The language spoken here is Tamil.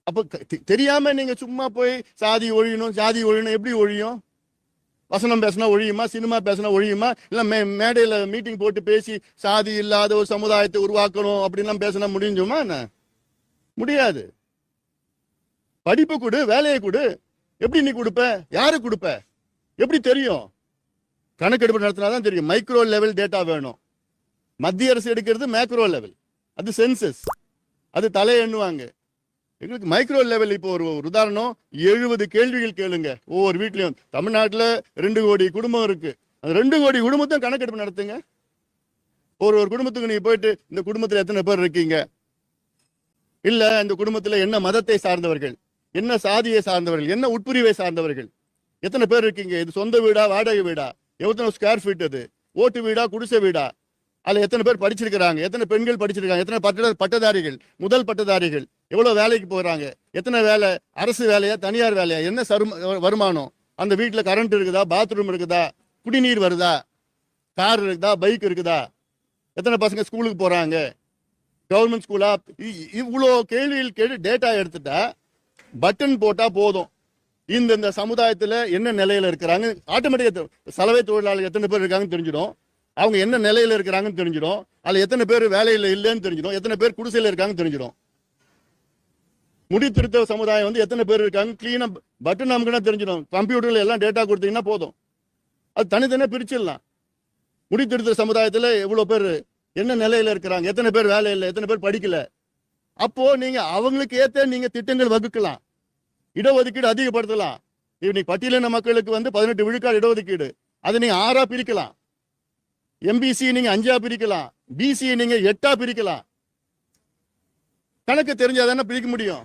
அப்ப தெரியாம நீங்க சும்மா போய் சாதி ஒழியணும் எப்படி ஒழியும்? வசனம் பேசினா ஒழியுமா? சினிமா பேசினா ஒழியுமா? இல்ல மேடையில மீட்டிங் போட்டு பேசி சாதி இல்லாத ஒரு சமுதாயத்தை உருவாக்கணும் அப்படின்லாம் பேசினா முடிஞ்சுமா என்ன? முடியாது. படிப்பு கொடு, வேலையை கொடு. எப்படி நீ கொடுப்ப? யாரு கொடுப்ப? எப்படி தெரியும்? கணக்கெடுப்பு நடத்தினாதான் தெரியும். மைக்ரோ லெவல் டேட்டா வேணும். மத்திய அரசு எடுக்கிறது மேக்ரோ லெவல், அது சென்சஸ், அது தலை எண்ணுவாங்க. எங்களுக்கு மைக்ரோ லெவல். இப்போ ஒரு உதாரணம், 70 கேள்விகள் கேளுங்க ஒவ்வொரு வீட்லயும். தமிழ்நாட்டில் 2 கோடி குடும்பம் இருக்கு. அந்த 2 கோடி குடும்பத்தையும் கணக்கெடுப்பு நடத்துங்க. ஒரு குடும்பத்துக்கு நீங்க போயிட்டு இந்த குடும்பத்தில் எத்தனை பேர் இருக்கீங்க, இல்ல இந்த குடும்பத்தில் என்ன மதத்தை சார்ந்தவர்கள், என்ன சாதியை சார்ந்தவர்கள், என்ன உட்பிரிவை சார்ந்தவர்கள், எத்தனை பேர் இருக்கீங்க, இது சொந்த வீடா வாடகை வீடா, எத்தனை ஸ்கொயர் ஃபீட், அது ஓட்டு வீடா குடிசை வீடா, அதுல எத்தனை பேர் படிச்சிருக்கிறாங்க, எத்தனை பெண்கள் படிச்சிருக்காங்க, எத்தனை பட்டதாரிகள், முதல் பட்டதாரிகள், எவ்வளவு வேலைக்கு போறாங்க, எத்தனை வேலை, அரசு வேலையா தனியார் வேலையா, என்ன வருமானம், அந்த வீட்டுல கரண்ட் இருக்குதா, பாத்ரூம் இருக்குதா, குடிநீர் வருதா, கார் இருக்குதா, பைக் இருக்குதா, எத்தனை பசங்க ஸ்கூலுக்கு போறாங்க, கவர்மெண்ட் ஸ்கூலா, இவ்வளோ கேள்விகள் கேட்டு டேட்டா எடுத்துட்டா பட்டன் போட்டா போதும். இந்த சமுதாயத்துல என்ன நிலையில இருக்கிறாங்க ஆட்டோமேட்டிக்கா, சலவை தொழிலாளர்கள் எத்தனை பேர் இருக்காங்கன்னு தெரிஞ்சிடும், அவங்க என்ன நிலையில இருக்கிறாங்கன்னு தெரிஞ்சிடும், அதுல எத்தனை பேர் வேலையில இல்லைன்னு தெரிஞ்சிடும், எத்தனை பேர் குடிசையில இருக்காங்கன்னு தெரிஞ்சிடும். முடி திருத்த சமுதாயம் வந்து எத்தனை பேர் இருக்காங்க கிளீனா பட்டன் நமக்குன்னா தெரிஞ்சிடும். கம்ப்யூட்டர்ல எல்லாம் டேட்டா கொடுத்தீங்கன்னா போதும், அது தனித்தனியா பிரிச்சிடலாம். முடி திருத்த சமுதாயத்துல எவ்வளவு பேர் என்ன நிலையில இருக்கிறாங்க, எத்தனை பேர் வேலை இல்லை, எத்தனை பேர் படிக்கல. அப்போ நீங்க அவங்களுக்கு ஏத்த நீங்க திட்டங்கள் வகுக்கலாம், இடஒதுக்கீடு அதிகப்படுத்தலாம். இன்னைக்கு பட்டியலின மக்களுக்கு வந்து 18 விழுக்காடு இடஒதுக்கீடு, அதை நீங்க 6ஆ பிரிக்கலாம். எம்பிசி நீங்க 5ஆ பிரிக்கலாம், பிசி நீங்க 8ஆ பிரிக்கலாம். கணக்கு தெரிஞ்சாதானே பிரிக்க முடியும்.